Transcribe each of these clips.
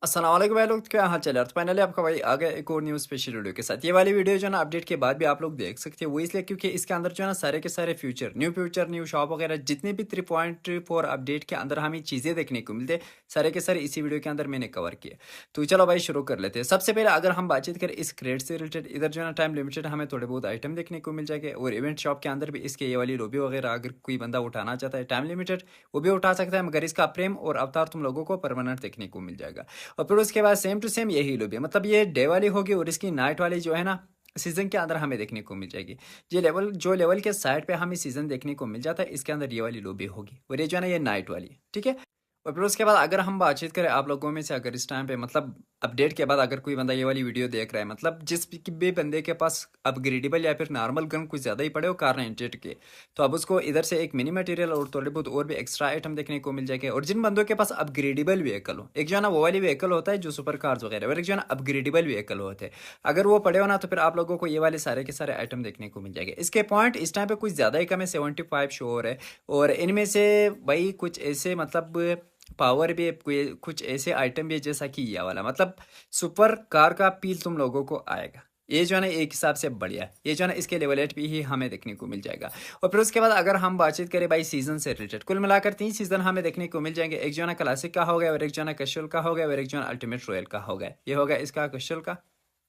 अस्सलाम वालेकुम भाई लोग, क्या हाल चाल है? तो फाइनली आपका भाई आ गया एक और न्यू स्पेशल वीडियो के साथ। ये वाली वीडियो जो है ना अपडेट के बाद भी आप लोग देख सकते हो, वो इसलिए क्योंकि इसके अंदर जो है ना सारे के सारे फ्यूचर न्यू शॉप वगैरह जितने भी 3.4 अपडेट के अंदर हमें चीज़ें देखने को मिलते हैं, सारे के सारे इसी वीडियो के अंदर मैंने कवर किए। तो चलो भाई शुरू कर लेते हैं। सबसे पहले अगर हम बातचीत करें इस क्रेड से रिलेटेड, इधर जो है ना टाइम लिमिटेड हमें थोड़े बहुत आइटम देखने को मिल जाएंगे, और इवेंट शॉप के अंदर भी इसके ये वाली लॉबी वगैरह अगर कोई बंदा उठाना चाहता है टाइम लिमिटेड, वो भी उठा सकता है, मगर इसका प्रेम और अवतार तुम लोगों को परमानेंट देखने को मिल जाएगा। और फिर उसके बाद सेम टू सेम यही लॉबी, मतलब ये डे वाली होगी और इसकी नाइट वाली जो है ना सीजन के अंदर हमें देखने को मिल जाएगी। जो लेवल के साइड पे हमें सीजन देखने को मिल जाता है, इसके अंदर ये वाली लॉबी होगी, और ये जो है ना ये नाइट वाली है, ठीक है। और फिर उसके बाद अगर हम बातचीत करें आप लोगों में से, अगर इस टाइम पे मतलब अपडेट के बाद अगर कोई बंदा ये वाली वीडियो देख रहा है, मतलब भी बंदे के पास अपग्रेडेबल या फिर नॉर्मल गन कुछ ज़्यादा ही पड़े हो कार 98 के, तो अब उसको इधर से एक मिनी मटेरियल और थोड़े बहुत और भी एक्स्ट्रा आइटम देखने को मिल जाएगा। और जिन बंदों के पास अपग्रेडेबल व्हीकल हो, एक जो है ना वो वाली व्हीकल होता है जो सुपर कार्स वगैरह, और एक जो है ना अपग्रेडेबल व्हीकल होते हैं, अगर वो पड़े हो ना तो फिर आप लोगों को ये वाले सारे के सारे आइटम देखने को मिल जाएंगे। इसके पॉइंट इस टाइम पे कुछ ज़्यादा ही कम है, 75 श्योर है। और इनमें से भाई कुछ ऐसे मतलब पावर भी है, कुछ ऐसे आइटम भी है जैसा कि ये वाला, मतलब सुपर कार का पील तुम लोगों को आएगा। ये जो है ना एक हिसाब से बढ़िया है, ये जो है ना इसके लेवल 8 भी ही हमें देखने को मिल जाएगा। और फिर उसके बाद अगर हम बातचीत करें भाई सीजन से रिलेटेड, कुल मिलाकर 3 सीजन हमें देखने को मिल जाएंगे। एक जो है ना क्लासिक का हो गया, और एक जो है ना कैशुअल का हो गया, और एक जो है ना अल्टीमेट रॉयल का हो गया। ये हो गया इसका कैशुअल का,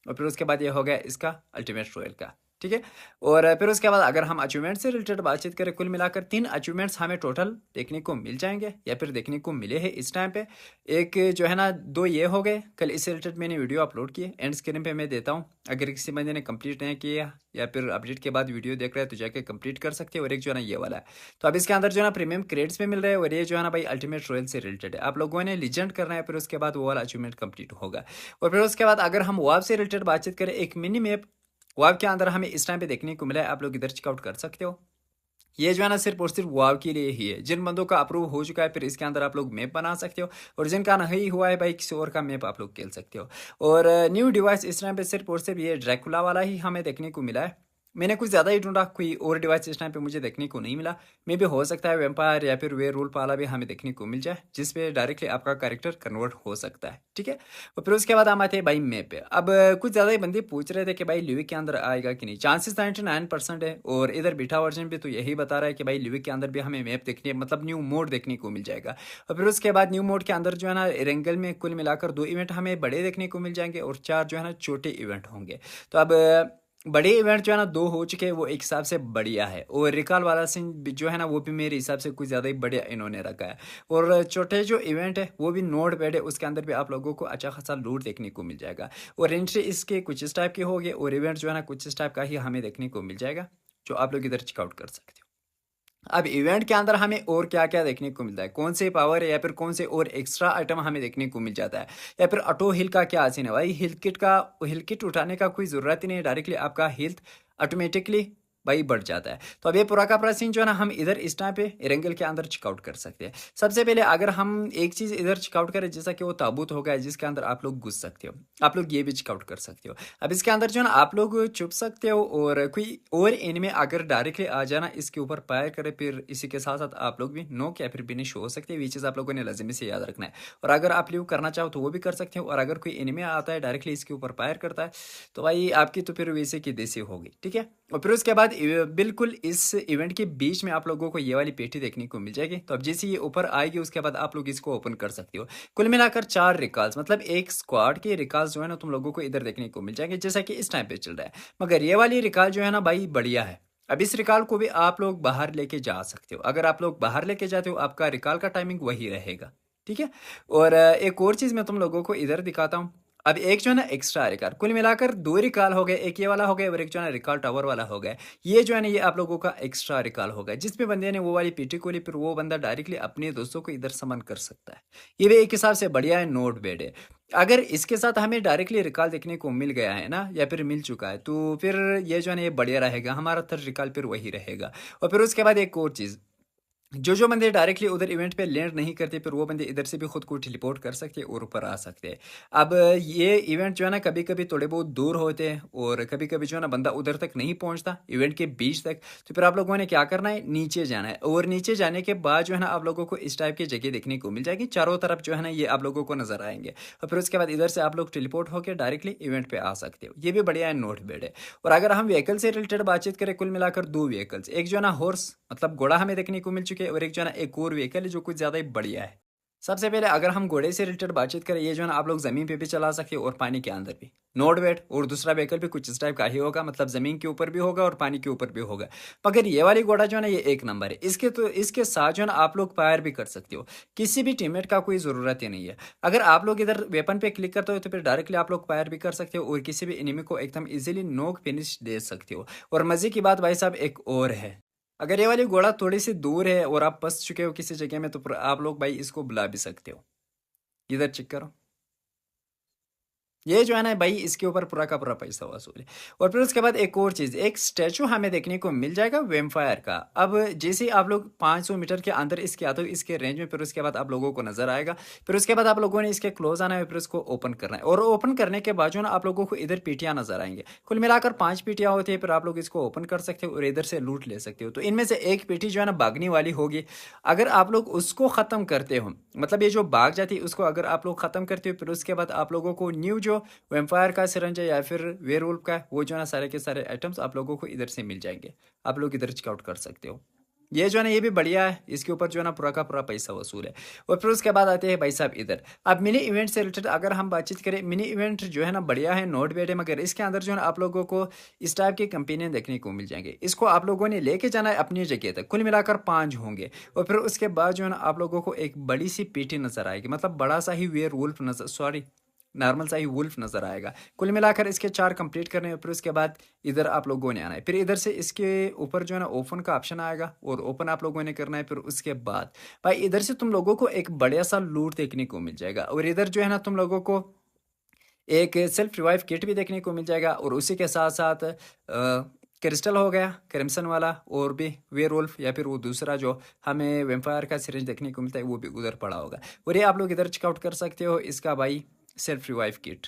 और फिर उसके बाद ये हो गया इसका अल्टीमेट रॉयल का, ठीक है। और फिर उसके बाद अगर हम अचीवमेंट से रिलेटेड बातचीत करें, कुल मिलाकर 3 अचीवमेंट्स हमें टोटल देखने को मिल जाएंगे, या फिर देखने को मिले हैं इस टाइम पे। एक जो है ना 2 ये हो गए, कल इससे रिलेटेड मैंने वीडियो अपलोड किए, एंड स्क्रीन पे मैं देता हूँ, अगर किसी बंदे ने कंप्लीट नहीं किया या फिर अपडेट के बाद वीडियो देख रहा है तो जाके कंप्लीट कर सकते हैं। और एक जो है ना ये वाला है, तो अब इसके अंदर जो है ना प्रीमियम क्रेड्स में मिल रहे हैं, और ये जो है ना भाई अल्टीमेट रॉयल से रिलेटेड है, आप लोगों ने लीजेंड करना है, फिर उसके बाद वो वाला अचीवमेंट कंप्लीट होगा। और फिर उसके बाद अगर हम वाव से रिलेटेड बातचीत करें, एक मिनी मैप वाव के अंदर हमें इस टाइम पे देखने को मिला है, आप लोग इधर चेकआउट कर सकते हो। ये जो है ना सिर्फ और सिर्फ वाव के लिए ही है, जिन बंदों का अप्रूव हो चुका है फिर इसके अंदर आप लोग मैप बना सकते हो, और जिनका नहीं हुआ है भाई किसी और का मैप आप लोग खेल सकते हो। और न्यू डिवाइस इस टाइम पे सिर्फ और सिर्फ ये ड्रैकुला वाला ही हमें देखने को मिला है। मैंने कुछ ज़्यादा ही ढूंढा, कोई और डिवाइस इस टाइम पे मुझे देखने को नहीं मिला। मे भी हो सकता है वेम्पायर या फिर वे रूल वाला भी हमें देखने को मिल जाए, जिसपे डायरेक्टली आपका कैरेक्टर कन्वर्ट हो सकता है, ठीक है। और फिर उसके बाद हम आते हैं भाई मैप पे। अब कुछ ज़्यादा ही बंदे पूछ रहे थे कि भाई लिविक के अंदर आएगा कि नहीं, चांसेस 99% है। और इधर बीटा वर्जन भी तो यही बता रहा है कि भाई लिविक के अंदर भी हमें मैप देखनी है, मतलब न्यू मोड देखने को मिल जाएगा। और फिर उसके बाद न्यू मोड के अंदर जो है ना रेंगल में कुल मिलाकर 2 इवेंट हमें बड़े देखने को मिल जाएंगे, और 4 जो है ना छोटे इवेंट होंगे। तो अब बड़े इवेंट जो है ना 2 हो चुके हैं, वो एक हिसाब से बढ़िया है, और रिकॉल वाला सीन जो है ना वो भी मेरे हिसाब से कुछ ज़्यादा ही बढ़िया इन्होंने रखा है। और छोटे जो इवेंट है वो भी नोट पैड है, उसके अंदर भी आप लोगों को अच्छा खासा लूट देखने को मिल जाएगा। और एंट्री इसके कुछ इस टाइप के हो गए, और इवेंट जो है ना कुछ इस टाइप का ही हमें देखने को मिल जाएगा, जो आप लोग इधर चेकआउट कर सकते हो। अब इवेंट के अंदर हमें और क्या क्या देखने को मिलता है, कौन से पावर है या फिर कौन से और एक्स्ट्रा आइटम हमें देखने को मिल जाता है, या फिर ऑटो हिल का क्या सीन है भाई। हिल किट उठाने का कोई ज़रूरत ही नहीं है, डायरेक्टली आपका हेल्थ ऑटोमेटिकली भाई बढ़ जाता है। तो अब ये पूरा का पूरा सीन जो है ना हम इधर इस टाइम पे एरेंगल के अंदर चेकआउट कर सकते हैं। सबसे पहले अगर हम एक चीज़ इधर चेकआउट करें, जैसा कि वो ताबूत हो गया है जिसके अंदर आप लोग घुस सकते हो, आप लोग ये भी चेकआउट कर सकते हो। अब इसके अंदर जो है ना आप लोग छुप सकते हो, और कोई और एनिमी अगर डायरेक्टली आ जाना इसके ऊपर फायर करे, फिर इसी के साथ साथ आप लोग भी नोक या फिर फिनिश हो सकते हैं। ये चीज़ आप लोगों ने लाजमी से याद रखना है। और अगर आप लीव करना चाहो तो वो भी कर सकते हो, और अगर कोई एनिमी आता है डायरेक्टली इसके ऊपर फायर करता है तो भाई आपकी तो फिर वैसे की देसी होगी, ठीक है। और फिर उसके बाद बिल्कुल इस इवेंट के बीच में आप लोगों को ये वाली पेटी देखने को मिल जाएगी। तो अब जैसे ये ऊपर आएगी उसके बाद आप लोग इसको ओपन कर सकते हो। कुल मिलाकर 4 रिकॉल्स, मतलब एक स्क्वाड के रिकॉल्स जो है ना तुम लोगों को इधर देखने को मिल जाएंगे, जैसा कि इस टाइम पे चल रहा है। मगर ये वाली रिकॉल जो है ना भाई बढ़िया है। अब इस रिकॉल को भी आप लोग बाहर लेके जा सकते हो, अगर आप लोग बाहर लेके जाते हो आपका रिकॉल का टाइमिंग वही रहेगा, ठीक है। और एक और चीज़ मैं तुम लोगों को इधर दिखाता हूँ। अब एक जो है ना एक्स्ट्रा रिकॉल, कुल मिलाकर 2 रिकॉल हो गए, एक ये वाला हो गया और एक जो है ना रिकॉल टावर वाला हो गया। ये जो है ना ये आप लोगों का एक्स्ट्रा रिकॉल होगा, जिसमें बंदे ने वो वाली पीटी खोली, फिर वो बंदा डायरेक्टली अपने दोस्तों को इधर समन कर सकता है। ये भी एक हिसाब से बढ़िया है, नोट बेड है। अगर इसके साथ हमें डायरेक्टली रिकॉल देखने को मिल गया है ना, या फिर मिल चुका है, तो फिर ये जो है ना ये बढ़िया रहेगा, हमारा थर्ड रिकॉल फिर वही रहेगा। और फिर उसके बाद एक और चीज़, जो बंदे डायरेक्टली उधर इवेंट पे लैंड नहीं करते फिर वो बंदे इधर से भी खुद को टेलीपोर्ट कर सकते हैं और ऊपर आ सकते हैं। अब ये इवेंट जो है ना कभी कभी थोड़े बहुत दूर होते हैं और कभी कभी जो है ना बंदा उधर तक नहीं पहुंचता इवेंट के बीच तक। तो फिर आप लोगों ने क्या करना है, नीचे जाना है और नीचे जाने के बाद जो है ना आप लोगों को इस टाइप की जगह देखने को मिल जाएगी, चारों तरफ जो है ना ये आप लोगों को नजर आएंगे। और फिर उसके बाद इधर से आप लोग टेलीपोर्ट होकर डायरेक्टली इवेंट पे आ सकते हो। ये भी बढ़िया है, नोट बेड है। और अगर हम व्हीकल से रिलेटेड बातचीत करें, कुल मिलाकर दो व्हीकल्स, एक जो है ना हॉर्स मतलब घोड़ा हमें देखने को मिल चुके हैं और एक जो है ना एक और व्हीकल है जो कुछ ज़्यादा ही बढ़िया है। सबसे पहले अगर हम घोड़े से रिलेटेड बातचीत करें, ये जो है ना आप लोग ज़मीन पे भी चला सकते हो और पानी के अंदर भी, नोट वेट। और दूसरा व्हीकल भी कुछ इस टाइप का ही होगा, मतलब ज़मीन के ऊपर भी होगा और पानी के ऊपर भी होगा। मगर ये वाली घोड़ा जो है ना ये एक नंबर है। इसके साथ जो है ना आप लोग फायर भी कर सकते हो, किसी भी टीममेट का कोई ज़रूरत ही नहीं है। अगर आप लोग इधर वेपन पे क्लिक करते हो तो फिर डायरेक्टली आप लोग फायर भी कर सकते हो और किसी भी एनिमी को एकदम इजीली नोक फिनिश दे सकते हो। और मज़े की बात भाई साहब एक और है, अगर ये वाली घोड़ा थोड़ी सी दूर है और आप फंस चुके हो किसी जगह में तो फिर आप लोग भाई इसको बुला भी सकते हो। इधर चेक करो, ये जो है ना भाई इसके ऊपर पूरा का पूरा पैसा वसूल है। और फिर उसके बाद एक और चीज़, एक स्टैचू हमें देखने को मिल जाएगा वेम्पायर का। अब जैसे ही आप लोग 500 मीटर के अंदर इसके आते हो इसके रेंज में, फिर उसके बाद आप लोगों को नजर आएगा। फिर उसके बाद आप लोगों ने इसके क्लोज आना है, फिर उसको ओपन करना है। और ओपन करने के बाद जो ना आप लोगों को इधर पीटियां नजर आएंगे, कुल मिलाकर 5 पीटियां होती है। फिर आप लोग इसको ओपन कर सकते हो और इधर से लूट ले सकते हो। तो इनमें से एक पीटी जो है ना भागने वाली होगी, अगर आप लोग उसको ख़त्म करते हो, मतलब ये जो भाग जाती है उसको अगर आप लोग ख़त्म करते हो, फिर उसके बाद आप लोगों को न्यू जो वेम्पायर का सिरंज है या फिर वेयरवुल्फ का, वो जो है ना सारे के सारे आइटम्स आप लोगों को इधर से मिल जाएंगे। आप लोग इधर चेकआउट कर सकते हो। ये जो है ना ये भी बढ़िया है, इसके ऊपर जो है ना पूरा का पूरा पैसा वसूल है। और फिर उसके बाद आते हैं भाई साहब इधर। अब मिनी इवेंट से रिलेटेड अगर हम बातचीत करें, मिनी इवेंट जो है ना बढ़िया है, नोट बैड है, मगर इसके अंदर जो है ना आप लोगों को इस टाइप के कंपेनियन देखने को मिल जाएंगे। इसको आप लोगों ने लेके जाना है अपनी जगह तक, कुल मिलाकर 5 होंगे। और फिर उसके बाद जो है ना आप लोगों को एक बड़ी सी पीटी नजर आएगी, मतलब बड़ा सा ही वेयर वुल्फ नजर, सॉरी नॉर्मल सा ही वुल्फ नजर आएगा। कुल मिलाकर इसके 4 कंप्लीट करने हैं। फिर उसके बाद इधर आप लोगों ने आना है, फिर इधर से इसके ऊपर जो है ना ओपन का ऑप्शन आएगा और ओपन आप लोगों ने करना है। फिर उसके बाद भाई इधर से तुम लोगों को एक बढ़िया सा लूट देखने को मिल जाएगा। और इधर जो है ना तुम लोगों को एक सेल्फ रिवाइव किट भी देखने को मिल जाएगा। और उसी के साथ साथ क्रिस्टल हो गया क्रिम्सन वाला, और भी वेयरवुल्फ या फिर वो दूसरा जो हमें वेम्पायर का सिरिंज देखने को मिलता है वो भी उधर पड़ा होगा। और ये आप लोग इधर चेकआउट कर सकते हो इसका भाई सेल्फ रिवाइव किट।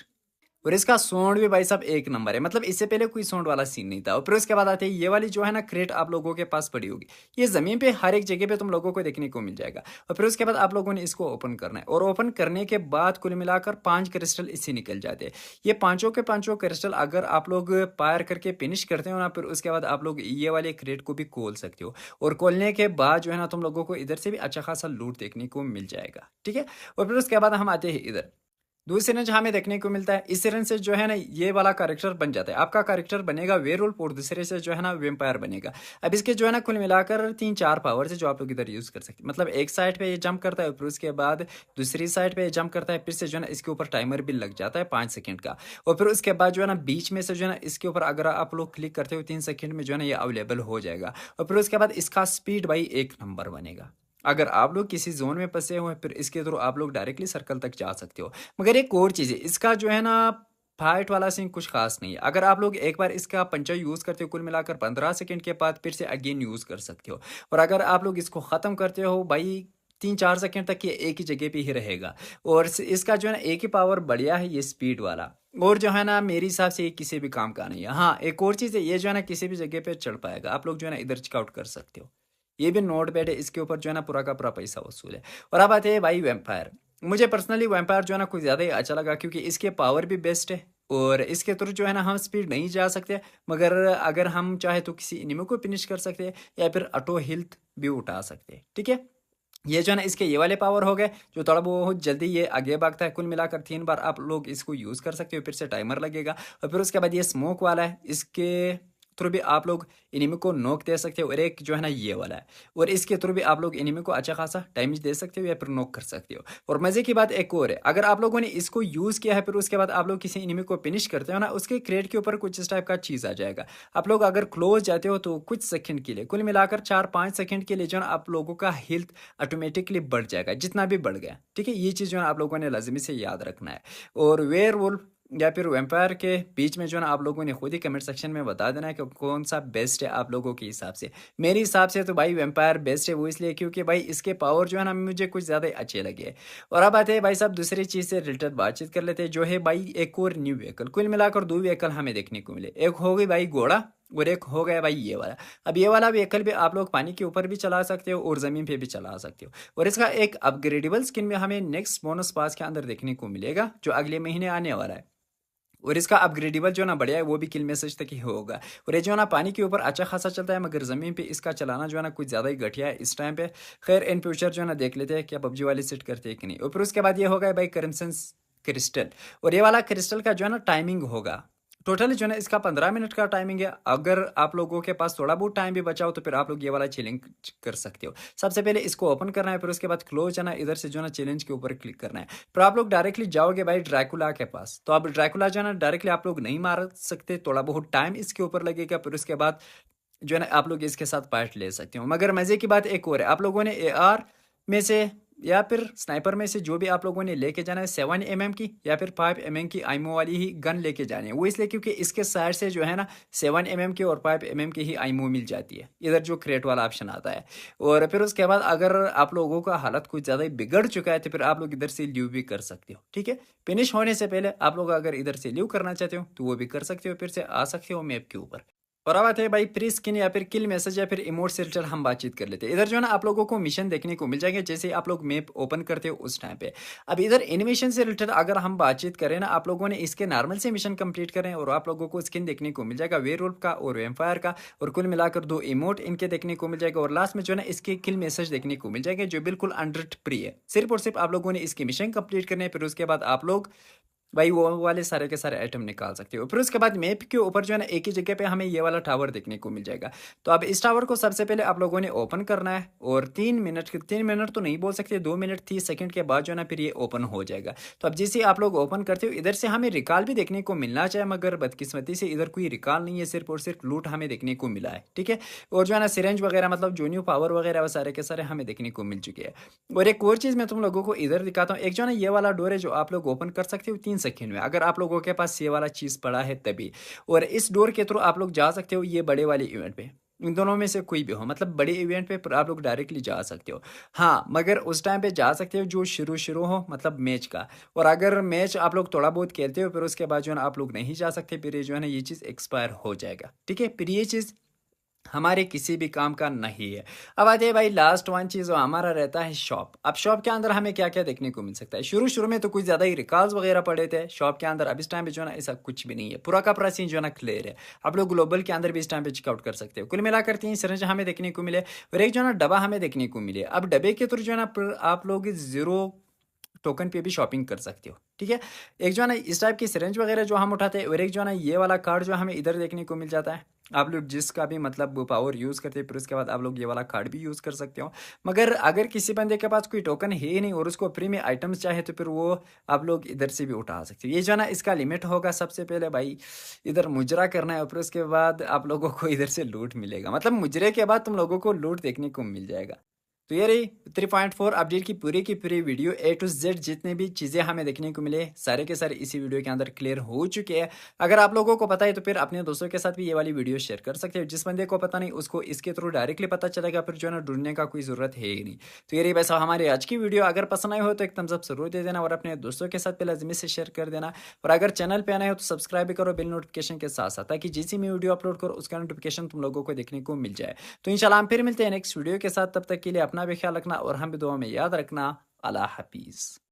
और इसका साउंड भी भाई साहब एक नंबर है, मतलब इससे पहले कोई साउंड वाला सीन नहीं था। और फिर उसके बाद आते हैं ये वाली जो है ना क्रेट आप लोगों के पास पड़ी होगी, ये जमीन पे हर एक जगह पे तुम लोगों को देखने को मिल जाएगा। और फिर उसके बाद आप लोगों ने इसको ओपन करना है और ओपन करने के बाद कुल मिलाकर 5 क्रिस्टल इससे निकल जाते हैं। ये पांचों के पांचों क्रिस्टल अगर आप लोग पायर करके फिनिश करते हो ना, फिर उसके बाद आप लोग ये वाले क्रेट को भी खोल सकते हो। और खोलने के बाद जो है ना तुम लोगों को इधर से भी अच्छा खासा लूट देखने को मिल जाएगा, ठीक है। और फिर उसके बाद हम आते हैं इधर, दूसरे सिरंज हमें देखने को मिलता है। इस सिरंज से जो है ना ये वाला कैरेक्टर बन जाता है, आपका कैरेक्टर बनेगा वेयरवुल्फ और दूसरे से जो है ना वेम्पायर बनेगा। अब इसके जो है ना कुल मिलाकर 3-4 पावर्स है जो आप लोग इधर यूज कर सकते हैं। मतलब एक साइड पे ये जंप करता है, फिर उसके बाद दूसरी साइड पे ये जंप करता है, फिर से जो है ना इसके ऊपर टाइमर भी लग जाता है 5 सेकंड का। और फिर उसके बाद जो है ना बीच में से जो है ना इसके ऊपर अगर आप लोग क्लिक करते हो 3 सेकंड में जो है ना ये अवेलेबल हो जाएगा। और फिर उसके बाद इसका स्पीड भाई एक नंबर बनेगा। अगर आप लोग किसी जोन में फंसे हुए हैं फिर इसके थ्रू आप लोग डायरेक्टली सर्कल तक जा सकते हो। मगर एक और चीज़ है, इसका जो है ना फाइट वाला सीन कुछ खास नहीं है। अगर आप लोग एक बार इसका पंचा यूज़ करते हो कुल मिलाकर 15 सेकंड के बाद फिर से अगेन यूज़ कर सकते हो। और अगर आप लोग इसको ख़त्म करते हो भाई 3-4 सेकंड तक ये एक ही जगह पे ही रहेगा। और इसका जो है ना एक ही पावर बढ़िया है, ये स्पीड वाला। और जो है ना मेरे हिसाब से ये किसी भी काम का नहीं है। हाँ एक और चीज़ है, ये जो है ना किसी भी जगह पे चढ़ पाएगा, आप लोग जो है ना इधर चेकआउट कर सकते हो। ये भी नोट बैड है, इसके ऊपर जो है ना पूरा का पूरा पैसा वसूल है। और अब आते हैं भाई वैम्पायर। मुझे पर्सनली वैम्पायर जो है ना कुछ ज़्यादा ही अच्छा लगा, क्योंकि इसके पावर भी बेस्ट है और इसके थ्रू जो है ना हम स्पीड नहीं जा सकते, मगर अगर हम चाहे तो किसी एनिमी को फिनिश कर सकते हैं या फिर ऑटो हेल्थ भी उठा सकते हैं, ठीक है। ये जो है ना इसके ये वाले पावर हो गए जो थोड़ा बहुत जल्दी ये आगे भागता है। कुल मिलाकर 3 बार आप लोग इसको यूज़ कर सकते हो, फिर से टाइमर लगेगा। और फिर उसके बाद ये स्मोक वाला है, इसके थ्रू भी आप लोग एनिमी को नोक दे सकते हो। और एक जो है ना ये वाला है, और इसके थ्रू भी आप लोग एनिमी को अच्छा खासा डैमेज दे सकते हो या फिर नोक कर सकते हो। और मज़े की बात एक और है, अगर आप लोगों ने इसको यूज़ किया है फिर उसके बाद आप लोग किसी एनिमी को फिनिश करते हो ना, उसके क्रेट के ऊपर कुछ इस टाइप का चीज़ आ जाएगा। आप लोग अगर क्लोज जाते हो तो कुछ सेकंड के लिए, कुल मिलाकर 4-5 सेकंड के लिए जो है ना आप लोगों का हेल्थ ऑटोमेटिकली बढ़ जाएगा, जितना भी बढ़ गया, ठीक है। ये चीज़ जो है आप लोगों ने लाजमी से याद रखना है। और वेयर वुल्फ या फिर वैम्पायर के बीच में जो है ना आप लोगों ने खुद ही कमेंट सेक्शन में बता देना है कि कौन सा बेस्ट है आप लोगों के हिसाब से। मेरे हिसाब से तो भाई वैम्पायर बेस्ट है, वो इसलिए क्योंकि भाई इसके पावर जो है ना मुझे कुछ ज़्यादा अच्छे लगे। और अब आते हैं भाई साहब दूसरी चीज़ से रिलेटेड बातचीत कर लेते हैं, जो है भाई एक और न्यू व्हीकल। कुल मिलाकर दो व्हीकल हमें देखने को मिले, एक हो गई भाई घोड़ा और एक हो गया भाई ये वाला। अब ये वाला व्हीकल भी आप लोग पानी के ऊपर भी चला सकते हो और ज़मीन पे भी चला सकते हो। और इसका एक अपग्रेडेबल स्किन में हमें नेक्स्ट बोनस पास के अंदर देखने को मिलेगा, जो अगले महीने आने वाला है। और इसका अपग्रेडेबल जो ना बढ़िया है वो भी किल मैसेज तक ही होगा। और ये जो ना पानी के ऊपर अच्छा खासा चलता है, मगर ज़मीन पे इसका चलाना जो है ना कुछ ज़्यादा ही घटिया है इस टाइम पे। खैर इन फ्यूचर जो है ना देख लेते हैं क्या पबजी वाले सेट करते हैं कि नहीं। और फिर उसके बाद ये होगा भाई करमसेंस क्रिस्टल। और ये वाला क्रिस्टल का जो है ना टाइमिंग होगा टोटली जो है ना इसका 15 मिनट का टाइमिंग है। अगर आप लोगों के पास थोड़ा बहुत टाइम भी बचा हो तो फिर आप लोग ये वाला चैलेंज कर सकते हो। सबसे पहले इसको ओपन करना है, फिर उसके बाद क्लोज है ना इधर से जो है ना चैलेंज के ऊपर क्लिक करना है। फिर आप लोग डायरेक्टली जाओगे भाई ड्रैकुला के पास। तो अब ड्रैकुला जो है ना डायरेक्टली आप लोग नहीं मार सकते, थोड़ा बहुत टाइम इसके ऊपर लगेगा। फिर उसके बाद जो है ना आप लोग इसके साथ पार्ट ले सकते हो। मगर मज़े की बात एक और है, आप लोगों ने AR में से या फिर स्नाइपर में से जो भी आप लोगों ने लेके जाना है 7mm की या फिर 5mm की आईमो वाली ही गन लेके जानी है। वो इसलिए क्योंकि इसके साइड से जो है ना 7mm की और 5mm की ही आईमो मिल जाती है, इधर जो क्रेट वाला ऑप्शन आता है। और फिर उसके बाद अगर आप लोगों का हालत कुछ ज़्यादा ही बिगड़ चुका है तो फिर आप लोग इधर से लीव भी कर सकते हो। ठीक है, फिनिश होने से पहले आप लोग अगर इधर से लीव करना चाहते हो तो वो भी कर सकते हो, फिर से आ सकते हो मैप के ऊपर। और अब आते हैं भाई प्री स्किन या फिर किल मैसेज या फिर इमोट से रिलेटेड हम बातचीत कर लेते हैं। इधर जो है ना आप लोगों को मिशन देखने को मिल जाएंगे जैसे आप लोग मैप ओपन करते हो उस टाइम पे। अब इधर एनिमेशन से रिलेटेड अगर हम बातचीत करें ना, आप लोगों ने इसके नॉर्मल से मिशन कंप्लीट करें और आप लोगों को स्किन देखने को मिल जाएगा वेयरवुल्फ का और वेम्पायर का। और कुल मिलाकर दो इमोट इनके देखने को मिल जाएगा। और लास्ट में जो है ना इसके किल मैसेज देखने को मिल जाएंगे जो बिल्कुल अंडर फ्री है। सिर्फ और सिर्फ आप लोगों ने इसकी मिशन कंप्लीट करने, फिर उसके बाद आप लोग भाई वो वाले सारे के सारे आइटम निकाल सकते हो। फिर उसके बाद मैप के ऊपर जो है ना एक ही जगह पे हमें ये वाला टावर देखने को मिल जाएगा। तो अब इस टावर को सबसे पहले आप लोगों ने ओपन करना है और 3 मिनट तो नहीं बोल सकते, 2 मिनट 30 सेकंड के बाद जो है ना फिर ये ओपन हो जाएगा। तो अब जैसे आप लोग ओपन करते हो इधर से हमें रिकॉल भी देखने को मिलना चाहिए, मगर बदकिस्मती से इधर कोई रिकॉल नहीं है, सिर्फ और सिर्फ लूट हमें देखने को मिला है। ठीक है, और जो है ना सिरेंज वगैरह मतलब जो न्यू पावर वगैरह वो सारे के सारे हमें देखने को मिल चुके हैं। और एक और चीज़ मैं तुम लोगों को इधर दिखाता हूँ, एक जो है ना ये वाला डोर है जो आप लोग ओपन कर सकते हो 3 सेकंड में, अगर आप लोगों के पास ये वाला चीज़ पड़ा है तभी। और इस डोर के थ्रू आप लोग जा सकते हो ये बड़े वाले इवेंट पे, इन दोनों में से कोई भी हो, मतलब बड़े इवेंट पे पर आप लोग डायरेक्टली जा सकते हो। हाँ, मगर उस टाइम पे जा सकते हो जो शुरू शुरू हो मतलब मैच का। और अगर मैच आप लोग थोड़ा बहुत खेलते हो फिर उसके बाद जो है ना आप लोग नहीं जा सकते, फिर ये जो है ना ये चीज़ एक्सपायर हो जाएगा। ठीक है, फिर ये चीज़ हमारे किसी भी काम का नहीं है। अब आते हैं भाई लास्ट वन चीज़ वो हमारा रहता है शॉप। अब शॉप के अंदर हमें क्या क्या देखने को मिल सकता है। शुरू शुरू में तो कुछ ज़्यादा ही रिकॉल्स वगैरह पड़े थे शॉप के अंदर, अब इस टाइम पे जो है ना ऐसा कुछ भी नहीं है, पूरा का पूरा सीन जो है ना क्लियर है। आप लोग ग्लोबल के अंदर भी इस टाइम पे चेकआउट कर सकते हो। कुल मिलाकर 3 सिरिंज हमें देखने को मिले और एक जो है ना डब्बा हमें देखने को मिले। अब डब्बे के थ्रू जो है ना आप लोग 0 टोकन पे भी शॉपिंग कर सकते हो। ठीक है, एक जो है ना इस टाइप की सिरेंज वगैरह जो हम उठाते हैं और एक जो है ना ये वाला कार्ड जो हमें इधर देखने को मिल जाता है। आप लोग जिसका भी मतलब पावर यूज़ करते हैं फिर उसके बाद आप लोग ये वाला कार्ड भी यूज़ कर सकते हो। मगर अगर किसी बंदे के पास कोई टोकन है ही नहीं और उसको फ्री में आइटम्स चाहे तो फिर वो आप लोग इधर से भी उठा सकते हो। ये जो है ना इसका लिमिट होगा, सबसे पहले भाई इधर मुजरा करना है और फिर उसके बाद आप लोगों को इधर से लूट मिलेगा, मतलब मुजरे के बाद तुम लोगों को लूट देखने को मिल जाएगा। तो ये रही 3.4 अपडेट की पूरी वीडियो A to Z जितने भी चीज़ें हमें देखने को मिले सारे के सारे इसी वीडियो के अंदर क्लियर हो चुके हैं। अगर आप लोगों को पता है तो फिर अपने दोस्तों के साथ भी ये वाली वीडियो शेयर कर सकते हो। जिस बंदे को पता नहीं उसको इसके थ्रू डायरेक्टली पता चलेगा, फिर जो है ना ढूंढने का कोई ज़रूरत है ही नहीं। तो ये रही वैसा हमारी आज की वीडियो। अगर पसंद आई हो तो एक थम्स अप जरूर दे देना और अपने दोस्तों के साथ पे लाजमी से शेयर कर देना। और अगर चैनल पे आना हो तो सब्सक्राइब भी करो बिल नोटिफिकेशन के साथ साथ, ताकि जैसी मैं वीडियो अपलोड करो उसका नोटिफिकेशन तुम लोगों को देखने को मिल जाए। तो इंशाल्लाह हम फिर मिलते हैं नेक्स्ट वीडियो के साथ, तब तक के लिए अपना भी ख्याल रखना और हम भी दुआ में याद रखना। अल्लाह हाफिज़।